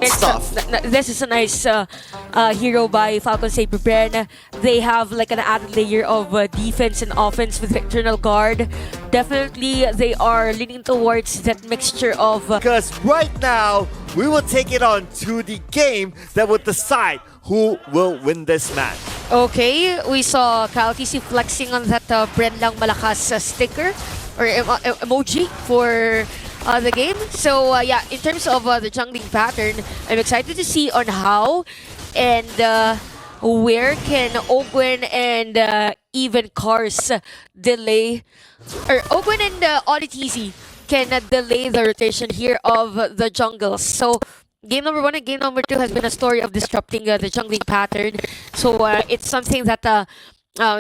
stuff. This is a nice hero by FALCONS APBREN. They have like an added layer of defense and offense with Eternal Guard. Definitely, they are leaning towards that mixture of... Because right now, we will take it on to the game that will decide who will win this match. Okay, we saw KLTC flexing on that Bren lang malakas sticker or emoji for the game. So yeah, in terms of the jungling pattern, I'm excited to see on how and where can Ogwen and even Cars delay, or Ogwen and ODTZ can delay the rotation here of the jungles. So game number 1 and game number 2 has been a story of disrupting the jungling pattern. So it's something that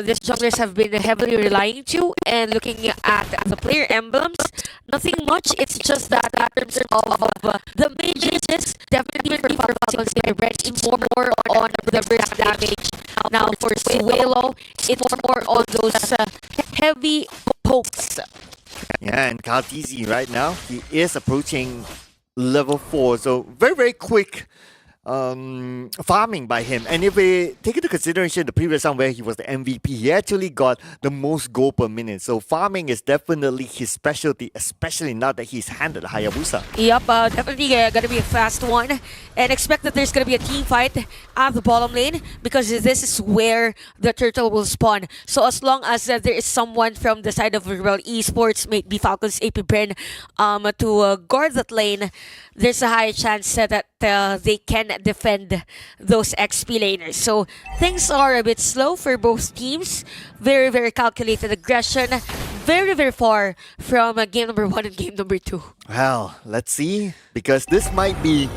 these junglers have been heavily relying to, and looking at the player emblems, nothing much. It's just that in terms of the mages, definitely for FALCONS APBREN, it's more on the burst damage. Now for Suelo, it's more on those heavy pokes. Yeah, and KLTC right now, he is approaching level 4, so very quick farming by him. And if we take into consideration the previous round where he was the MVP, he actually got the most gold per minute. So farming is definitely his specialty, especially now that he's handed Hayabusa. Yep, definitely gonna be a fast one, and expect that there's gonna be a team fight at the bottom lane, because this is where the turtle will spawn. So as long as there is someone from the side of RBL Esports, maybe FALCONS APBREN, to guard that lane, there's a high chance that they can defend those XP laners. So things are a bit slow for both teams. Very calculated aggression. Very far from game number 1 and game number 2. Well, let's see, because this might be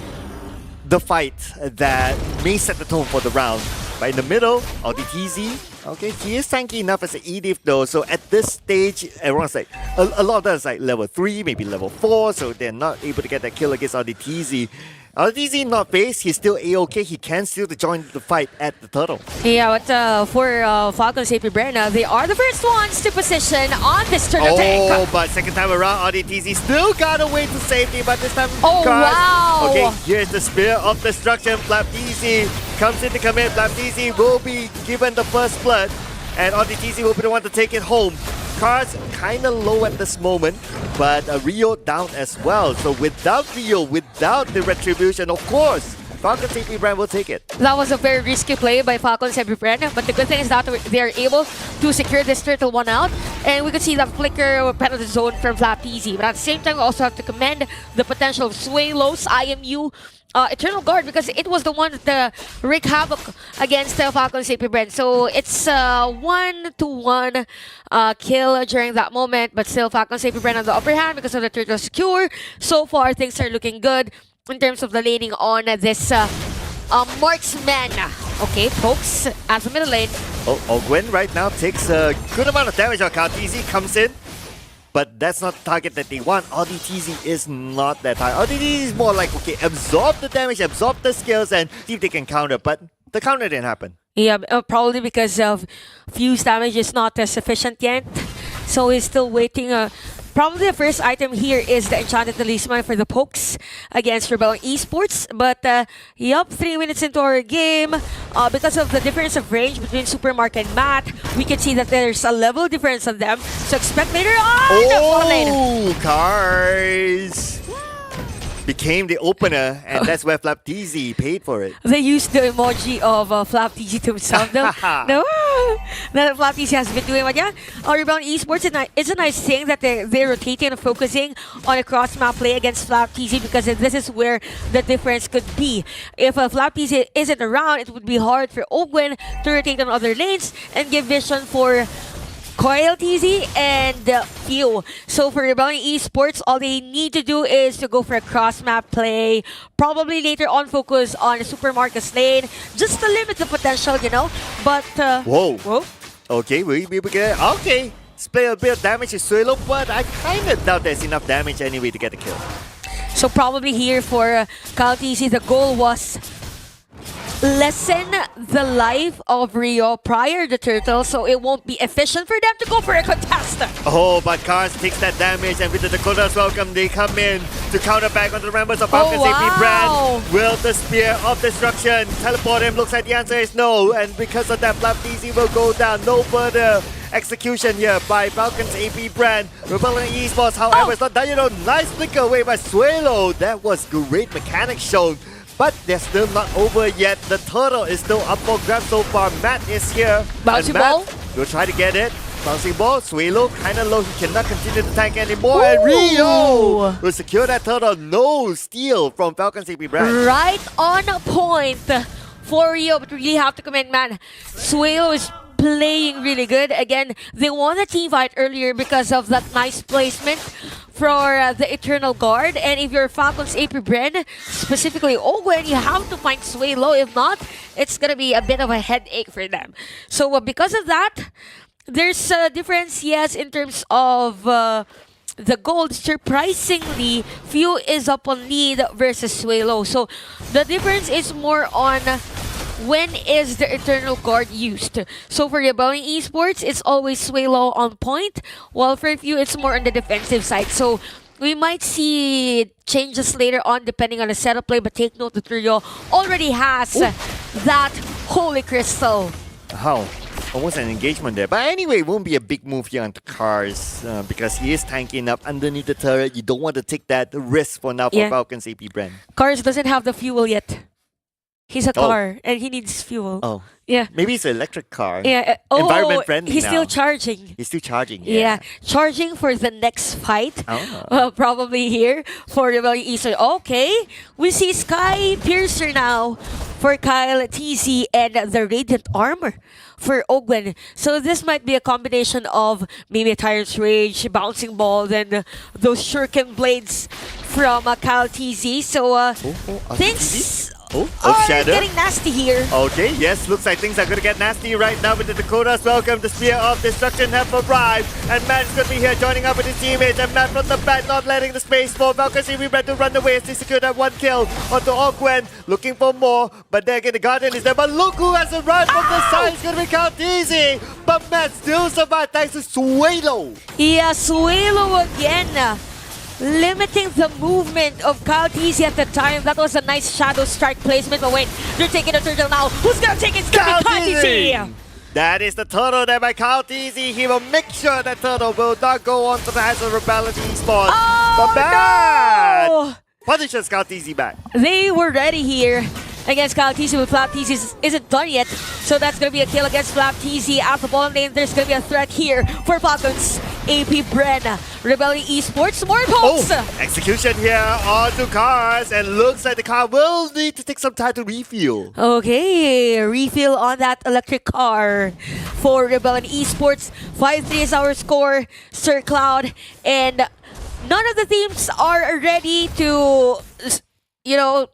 the fight that may set the tone for the round. But in the middle, ODTZ, okay, he is tanky enough as an EDIF though, so at this stage, everyone's like, a lot of them is like level 3, maybe level 4, so they're not able to get that kill against ODTZ. ODTZ not based, he's still A-OK, he can still join the fight at the turtle. Yeah, but for FALCONS APBREN, they are the first ones to position on this turtle tank. Oh, but second time around, ODTZ still got away to safety, but this time, wow! Okay, here's the Spear of Destruction. FLAPTZ comes in to commit. FLAPTZ will be given the first blood, and ODTZ will be the one to take it home. Cars kind of low at this moment, but Rio down as well. So without Rio, without the retribution, of course, FALCONS APBREN will take it. That was a very risky play by FALCONS APBREN, but the good thing is that they are able to secure this turtle one out, and we could see that flicker penalty zone from FLAPTZ. But at the same time, we also have to commend the potential of Suelo's IMU Eternal Guard, because it was the one that wreaked havoc against FALCONS APBREN. So it's 1-1 kill during that moment, but still FALCONS APBREN on the upper hand because of the turtle secure. So far, things are looking good in terms of the laning on this marksman. Okay, pokes at the middle lane. Oh, Ogwen right now takes a good amount of damage on KLTZ, comes in. But that's not the target that they want. ODTZ is not that high. ODTZ is more like, okay, absorb the damage, absorb the skills, and see if they can counter. But the counter didn't happen. Yeah, probably because of fuse damage is not sufficient yet. So he's still waiting. Probably the first item here is the Enchanted Talisman for the pokes against RBL Esports. But yup, 3 minutes into our game, because of the difference of range between Supermark and Matt, we can see that there's a level difference on them. So expect later on the bottom lane. Oh, Cars became the opener, and that's where FLAPTZ paid for it. They used the emoji of FLAPTZ to himself. No, that FLAPTZ has been doing. But yeah, RBL Esports, it's a nice thing that they're rotating and focusing on a cross-map play against FLAPTZ, because this is where the difference could be. If FLAPTZ isn't around, it would be hard for Ogwen to rotate on other lanes and give vision for KLTZ and Few. So for RBL Esports, all they need to do is to go for a cross-map play. Probably later on focus on Supermarket's lane, just to limit the potential, you know. But whoa. Okay, we get okay. Spray a bit of damage to Suelo, but I kind of doubt there's enough damage anyway to get the kill. So probably here for KLTZ, the goal was lessen the life of Rio prior to Turtle, so it won't be efficient for them to go for a contest. Oh, but Cars takes that damage, and with the Dakota's welcome, they come in to counter back on the members of Falcons AP Brand. Will the Spear of Destruction teleport him? Looks like the answer is no, and because of that, FCAP will go down. No further execution here by Falcons AP Brand. Rebellion Esports, however, it's not done. You know, nice flicker away by Suelo. That was great mechanics shown. But they're still not over yet. The turtle is still up for grabs so far. Matt is here. Bouncing and Matt ball. will try to get it. Bouncing ball. Suelo kind of low. He cannot continue to tank anymore. And Rio will secure that turtle. No steal from Falcons AP Brand. Right on point for Rio, but we really have to commend, man. Suelo is playing really good. Again, they won the team fight earlier because of that nice placement for the Eternal Guard. And if you're Falcons AP Brand, specifically Ogwen, you have to find Suelo. If not, it's going to be a bit of a headache for them. So because of that, there's a difference, yes, in terms of the gold. Surprisingly, Few is up on lead versus Suelo. So the difference is more on when is the Eternal Guard used. So for Rebellion Esports, it's always Suelo on point, while for Few, it's more on the defensive side. So we might see changes later on depending on the setup play, but take note that Rio already has that Holy Crystal. How? Almost an engagement there. But anyway, it won't be a big move here onto Cars because he is tanking up underneath the turret. You don't want to take that risk for now for Falcons AP Brand. Cars doesn't have the fuel yet. He's a car and he needs fuel. Oh. Yeah. Maybe it's an electric car. Yeah. Environment friendly he's now. still charging. He's still charging. Yeah. Charging for the next fight. Oh. Probably here for Rebellion Eastern. Okay. We see Sky Piercer now for Kyle TZ and the Radiant Armor for Ogwen. So this might be a combination of maybe a Tyrant's Rage, Bouncing Ball, then those Shuriken Blades from Kyle TZ. So things Shadow. getting nasty here. Okay, yes, looks like things are going to get nasty right now with the Dakotas. Welcome, the Spear of Destruction have arrived. And Matt's going to be here joining up with his teammates. And Matt from the back not letting the space for Falcons AP Brand to run away as they secure that one kill onto Ogwen. Looking for more, but there again the Guardian is there. But look who has arrived from the side. It's going to be Count Easy. But Matt still survived thanks to Suelo. Yeah, Suelo again. Limiting the movement of Kyle TZ at the time. That was a nice shadow strike placement. But wait, they're taking the turtle now. Who's gonna take it? It's gonna be Kyle TZ. That is the turtle there by Kyle TZ. He will make sure that turtle will not go on to the hands of Rebellion Esports. But Matt punishes Kyle TZ back. They were ready here against Kyle TZ, but FCAP TZ isn't done yet. So that's going to be a kill against FCAP TZ. At the bottom lane, there's going to be a threat here for Falcons AP Brand. Rebellion Esports, more pokes! Execution here onto Cars, and looks like the car will need to take some time to refuel. Okay, refill on that electric car for Rebellion Esports. 5-3 is our score, Sir Cloud, and none of the teams are ready to, you know,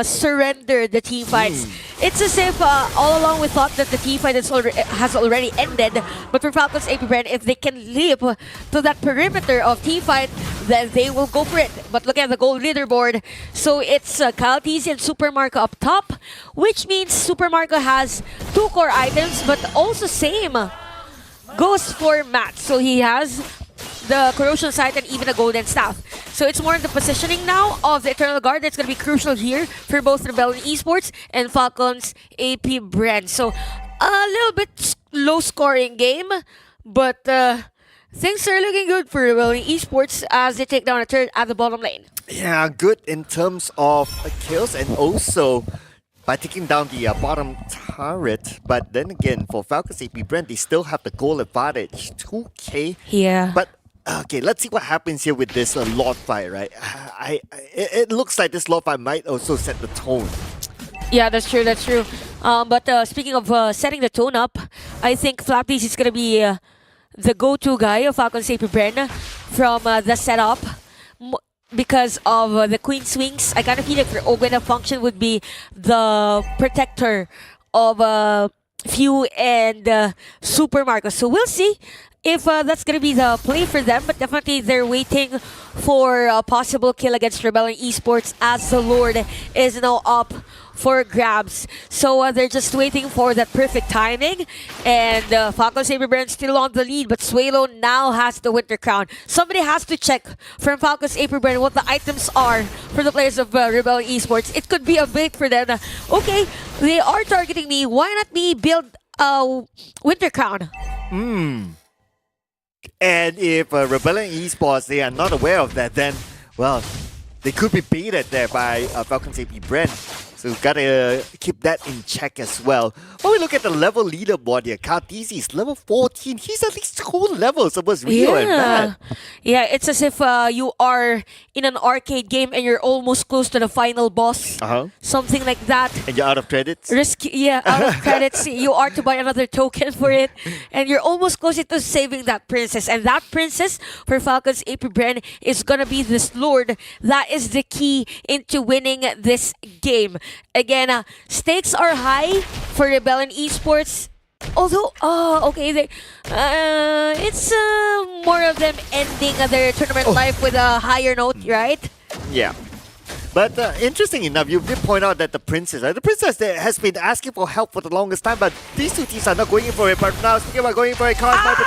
surrender the team fights. It's as if all along we thought that the team fight has already ended, but for Falcons AP Brand, if they can leap to that perimeter of team fight, then they will go for it. But look at the gold leaderboard. So it's Kyle TZ and Super Marco up top, which means Super Marco has 2 core items, but also same goes for Matt. So he has the Corrosion Sight and even a Golden Staff. So it's more in the positioning now of the Eternal Guard that's going to be crucial here for both Rebellion Esports and Falcons AP Brand. So a little bit low scoring game, but things are looking good for Rebellion Esports as they take down a turret at the bottom lane. Yeah, good in terms of kills and also by taking down the bottom turret. But then again, for Falcons AP Brand, they still have the goal advantage, 2k. Yeah. But okay, let's see what happens here with this Lord fight, right? It looks like this Lord fight might also set the tone. Yeah, that's true, that's true. But speaking of setting the tone up, I think FCAP TZ is going to be the go-to guy of Falcons AP Brand from the setup. Because of the Queen Swings, I kind of feel like for Ogwen, the function would be the protector of Few and Super Marco. So we'll see if that's going to be the play for them, but definitely they're waiting for a possible kill against Rebel Esports as the Lord is now up for grabs. So they're just waiting for that perfect timing, and FALCONS APBREN still on the lead, but Suelo now has the Winter Crown. Somebody has to check from FALCONS APBREN what the items are for the players of Rebel Esports. It could be a bait for them. Okay, they are targeting me. Why not me build a Winter Crown? And if Rebellion Esports, they are not aware of that, then, well, they could be baited there by FALCONS APBREN. So we've got to keep that in check as well. When we look at the level leaderboard here, Kaltizi is level 14. He's at least 2 levels above Rio and Matt. Yeah, it's as if you are in an arcade game and you're almost close to the final boss. Something like that. And you're out of credits? Out of credits. You are to buy another token for it. And you're almost close to saving that princess. And that princess for FALCONS APBREN is going to be this Lord. That is the key into winning this game. Again, stakes are high for Rebellion Esports. Although, it's more of them ending their tournament life with a higher note, right? Yeah. But interesting enough, you did point out that the princess has been asking for help for the longest time, but these two teams are not going in for it. But now, speaking about going for it, Cars might be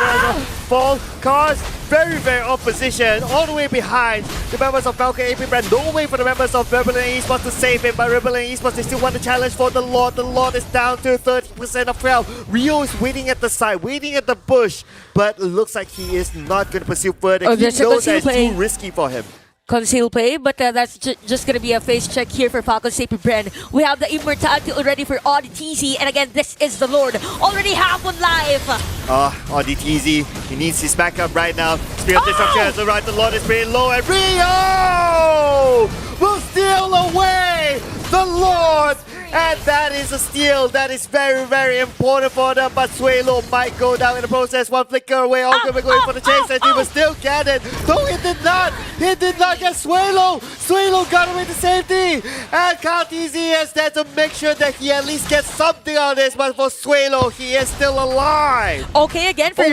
fall. Cars very, very opposition, all the way behind the members of FALCONS APBREN. No way for the members of Rebellion Esports to save him, but Rebellion Esports, they still want the challenge for the Lord. The Lord is down to 30% of health. Rio is waiting at the side, waiting at the bush, but it looks like he is not going to pursue further. He knows that it's too risky for him. Conceal play, but that's just going to be a face check here for FALCONS APBREN. We have the immortality already for ODTZ, and again, this is the Lord. Already half on life. ODTZ, he needs his backup right now. Spear of Destruction has arrived, the Lord is pretty low, and Rio will steal away the Lord! And that is a steal. That is very, very important for them. But Suelo might go down in the process. One flicker away. All going for the chase. And he will still get it. No, he did not. He did not get Suelo. Suelo got away to safety. And Kaltizi is there to make sure that he at least gets something out of this. But for Suelo, he is still alive. Okay, again for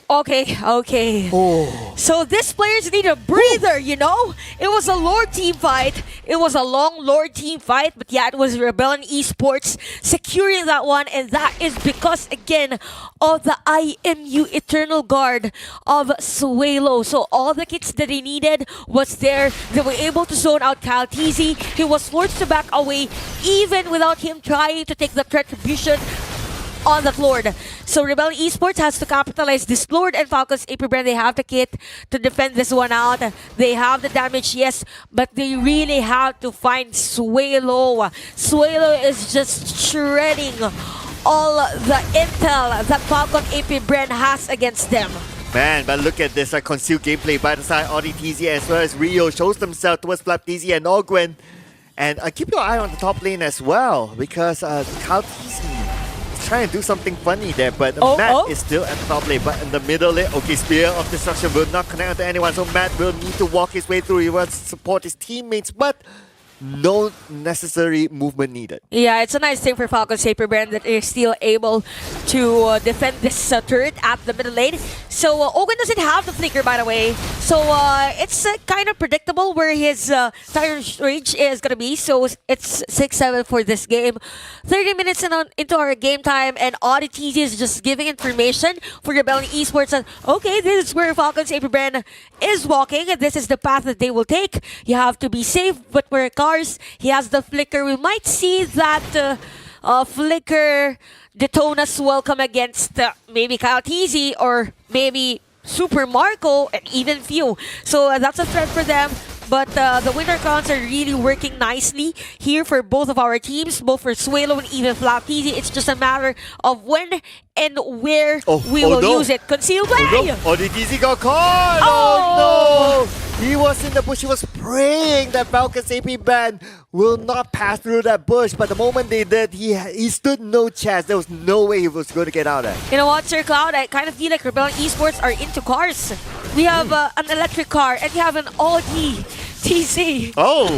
Okay. So these players need a breather, you know? It was a Lord team fight. It was a long Lord team fight, but yeah, it was Rebellion Esports securing that one, and that is because, again, of the IMU Eternal Guard of Suelo. So all the kits that they needed was there. They were able to zone out Kaltizi. He was forced to back away even without him trying to take the retribution on that Lord. So Rebellion Esports has to capitalize this Lord, and FALCONS APBREN, they have the kit to defend this one out. They have the damage, yes, but they really have to find Suelo. Suelo is just shredding all the intel that FALCONS APBREN has against them. Man, but look at this concealed gameplay by the side ODTZ as well as Rio shows themselves towards Flaptz and Ogwen. And keep your eye on the top lane as well, because Kaltizi trying to do something funny there, but Matt is still at the top lane, but in the middle lane, okay, Spear of Destruction will not connect to anyone, so Matt will need to walk his way through. He wants to support his teammates, but no necessary movement needed. Yeah, it's a nice thing for FALCONS APBREN that they're still able to defend this turret at the middle lane. So Ogun doesn't have the flicker, by the way. So it's kind of predictable where his tyrant range is going to be. So it's 6-7 for this game. 30 minutes into our game time, and ODTZ is just giving information for Rebellion Esports that, okay, this is where FALCONS APBREN is walking, and this is the path that they will take. You have to be safe, but we're cars. He has the flicker. We might see that flicker Detona's welcome against maybe Kaltizi or maybe Super Marco and even Few. So that's a threat for them. But the winter crowns are really working nicely here for both of our teams, both for Suelo and even Flaptz. It's just a matter of when and where we will use it. Conceal play! ODTZ got caught! Oh no! He was in the bush. He was praying that FALCONS APBREN will not pass through that bush. But the moment they did, he stood no chance. There was no way he was going to get out of it. You know what, Sir Cloud? I kind of feel like Rebellion Esports are into cars. We have an electric car and we have an Audi RTC. Oh,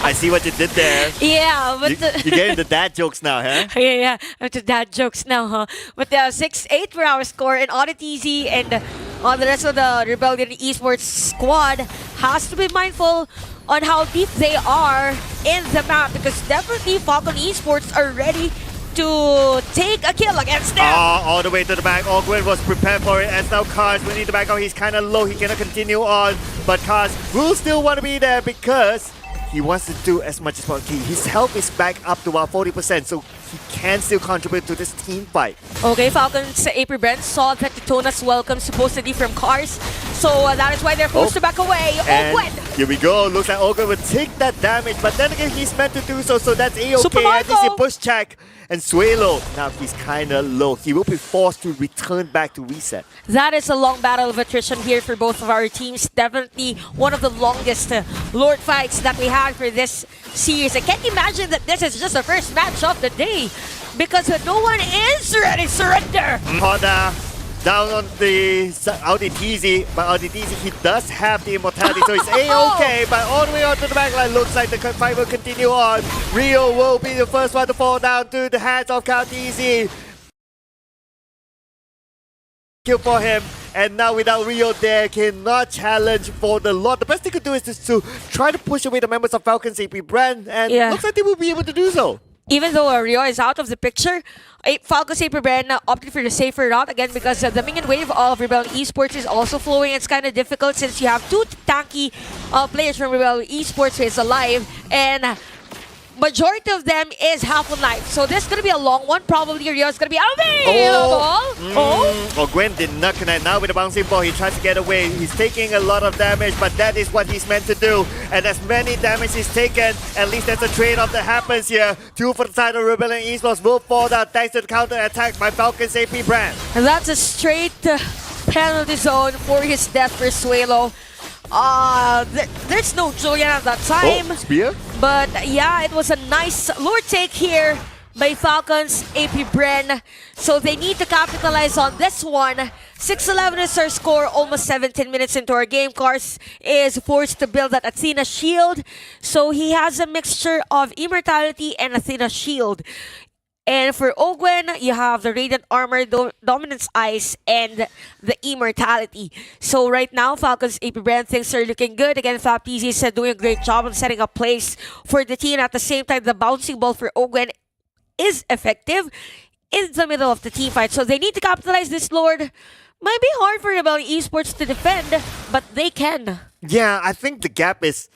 I see what you did there. Yeah, but You're getting the dad jokes now, huh? yeah, to dad jokes now, huh? But the 6-8 for our score, and RTC and the rest of the Rebellion Esports squad has to be mindful on how deep they are in the map, because definitely Falcon Esports are ready to take a kill against them. All the way to the back. Ogwen was prepared for it, as now Cars will need to back out. He's kind of low. He cannot continue on, but Cars will still want to be there because he wants to do as much as possible. His health is back up to about 40%, so he can still contribute to this team fight. Okay, Falcons APBREN saw that Daytona's welcome supposedly from Cars, so that is why they're forced to back away. And Ogwen! here we go. Looks like Ogwen will take that damage, but then again, he's meant to do so, so that's A-OK. Super At least he Marco! push check. And Suelo, now he's kind of low. He will be forced to return back to reset. That is a long battle of attrition here for both of our teams. Definitely one of the longest Lord fights that we had for this series. I can't imagine that this is just the first match of the day, because no one is ready to surrender. Honda down on the Audi TZ, but Audi TZ, he does have the immortality, so it's A-OK, but all the way onto the backline, looks like the fight will continue on. Rio will be the first one to fall down to the hands of Cal TZ. Kill for him, and now without Rio there, cannot challenge for the Lord. The best they could do is just to try to push away the members of Falcons APBREN, and looks like they will be able to do so. Even though Rio is out of the picture, Falcons APBREN opted for the safer route again, because the minion wave of Rebellion Esports is also flowing. It's kind of difficult since you have two tanky players from Rebellion Esports who is alive, and majority of them is half on life. So this is going to be a long one. Probably Rio is going to be available. Gwen did not connect. Now with the bouncing ball, he tries to get away. He's taking a lot of damage, but that is what he's meant to do. And as many damage is taken, at least there's a trade-off that happens here. Two for the side of Rebellion Esports will fall down thanks to the counter-attack by Falcons APBREN. And that's a straight penalty zone for his death for Suelo. There's no Julian at that time. Spear? But yeah, it was a nice lord take here by Falcons APBREN. So they need to capitalize on this one. 6-11 is our score, almost 17 minutes into our game. Cars is forced to build that Athena shield. So he has a mixture of Immortality and Athena shield. And for Ogwen, you have the Radiant Armor, Dominance Ice, and the Immortality. So right now, Falcons APBREN, things are looking good. Again, FAP is doing a great job on setting up plays for the team. At the same time, the bouncing ball for Ogwen is effective in the middle of the team fight. So they need to capitalize this, Lord. Might be hard for Rebellion Esports to defend, but they can. Yeah, I think the gap is...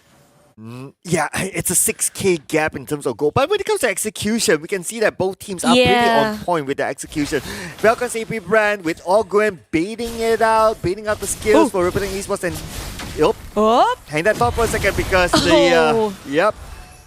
yeah, it's a 6K gap in terms of goal. But when it comes to execution, we can see that both teams are pretty on point with the execution. Falcons APBREN with Ogwen baiting out the skills for Rebellion Esports, and hang that thought for a second, because the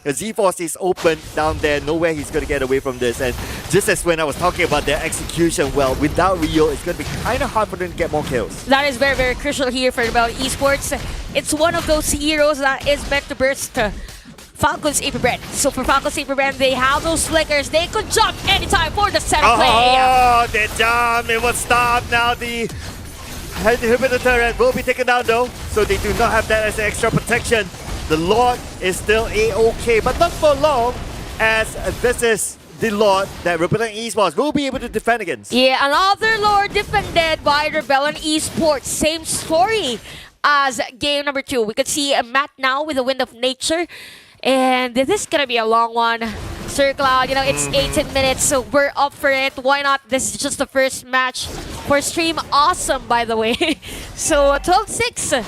Z-Force is open down there, nowhere he's going to get away from this. And just as when I was talking about their execution, well, without Rio, it's going to be kind of hard for them to get more kills. That is very, very crucial here for Rebellion Esports. It's one of those heroes that is meant to burst Falcons APBREN. So for Falcons APBREN, they have those flickers. They could jump anytime for the center play. Oh, they jump. It was stopped. Now the inhibitor turret will be taken down though, so they do not have that as an extra protection. The Lord is still A-OK, but not for long, as this is the Lord that Rebellion Esports will be able to defend against. Yeah, another Lord defended by Rebellion Esports. Same story as game number 2. We could see Matt now with the Wind of Nature, and this is gonna be a long one. Sir Cloud, you know, it's 18 minutes, so we're up for it. Why not? This is just the first match for stream. Awesome, by the way. So 12-6.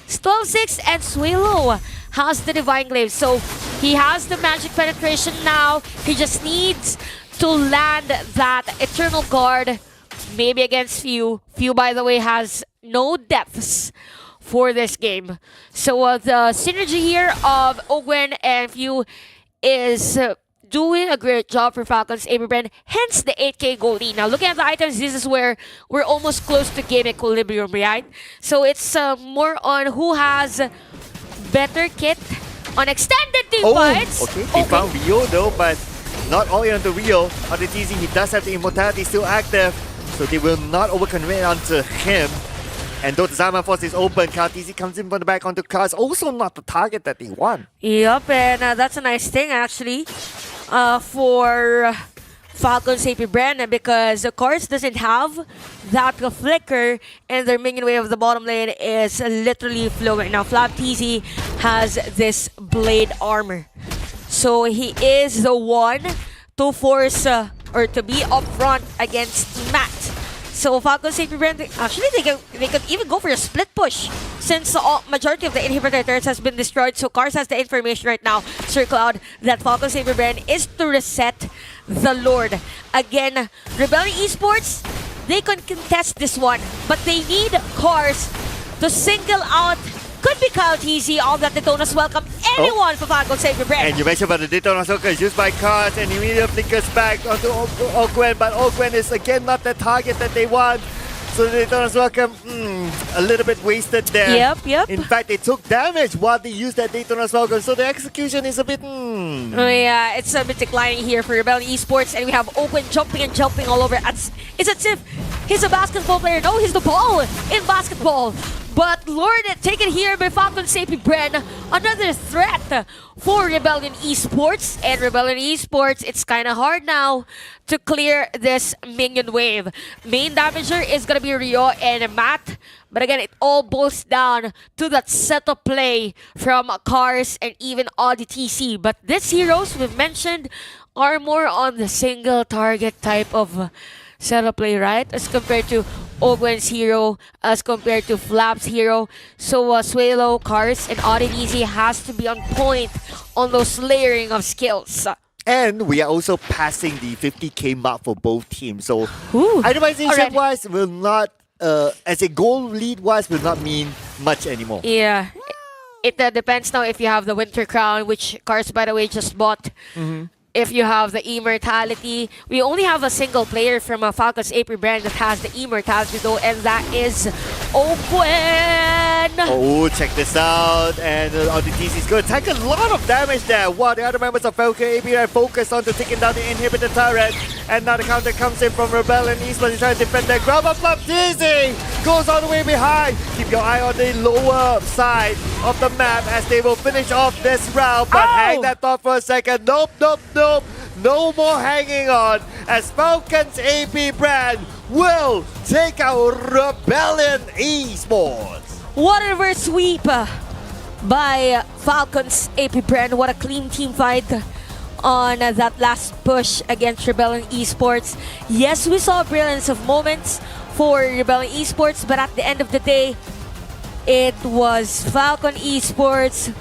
12-6, and Suelo has the Divine Glaive. So he has the magic penetration now. He just needs to land that Eternal Guard, maybe against Few. Few, by the way, has no depths for this game. So the synergy here of Ogwen and Few is doing a great job for Falcons APBREN, hence the 8K goal lead. Now looking at the items, this is where we're almost close to game equilibrium, right? So it's more on who has better kit on extended team fights. Okay, he found Rio though, but not only on the Rio. On the TZ, he does have the Immortality still active, so they will not overcommit onto him. And though the Zaman Force is open, KTZ comes in from the back onto Cars. Also not the target that they want. Yep, and that's a nice thing actually for Falcons APBREN, because the Cars doesn't have that flicker and their minion wave of the bottom lane is literally flowing. Now Flap TZ has this blade armor, so he is the one to force or to be up front against Matt. So Falcons APBREN, actually they could even go for a split push since the majority of the inhibitor turrets has been destroyed. So Cars has the information right now, Sir Cloud, that Falcons APBREN is to reset the Lord. Again, Rebellion Esports, they can contest this one, but they need Cars to single out. Could be Kyle TZ, all that Daytona's welcome anyone for Falcons APBREN. And you mentioned about the Daytona Soccer is used by Cars and immediately flickers back onto Ogwen, but Ogwen is again not the target that they want. So the Daytona's welcome, a little bit wasted there. Yep. In fact, they took damage while they used that Daytona's welcome, so the execution is a bit, Oh yeah, it's a bit declining here for Rebellion Esports, and we have Open jumping and jumping all over. It's as if he's a basketball player. No, he's the ball in basketball. But Lord, taken here by Falcons APBREN, another threat for Rebellion Esports. And Rebellion Esports, it's kind of hard now to clear this minion wave. Main damager is going to be Rio and Matt. But again, it all boils down to that setup play from Cars and even ODTC. But these heroes we've mentioned are more on the single target type of setup play, right? As compared to Ogwen's hero, as compared to Flap's hero. So Swalo, Cars, and ODTC has to be on point on those layering of skills. and we are also passing the 50k mark for both teams. So Ooh. itemization-wise will not, as a goal lead-wise, will not mean much anymore. Yeah. It depends now if you have the Winter Crown, which Cars, by the way, just bought. If you have the Immortality. We only have a single player from Falcons APBREN that has the Immortality though, and that is Open! Oh, check this out. And ODTC is going to take a lot of damage there. While the other members of Falcon APBREN focus on to taking down the inhibitor turret. And now the counter comes in from Rebellion Esports. He's trying to defend their ground. But Flap TZ goes all the way behind. Keep your eye on the lower side of the map as they will finish off this round. But hang that thought for a second. Nope. No more hanging on as Falcons APBREN will take out Rebellion Esports. What a reverse sweep by Falcons APBREN. What a clean team fight on that last push against Rebellion Esports. Yes, we saw a brilliance of moments for Rebellion Esports, but at the end of the day, it was Falcon Esports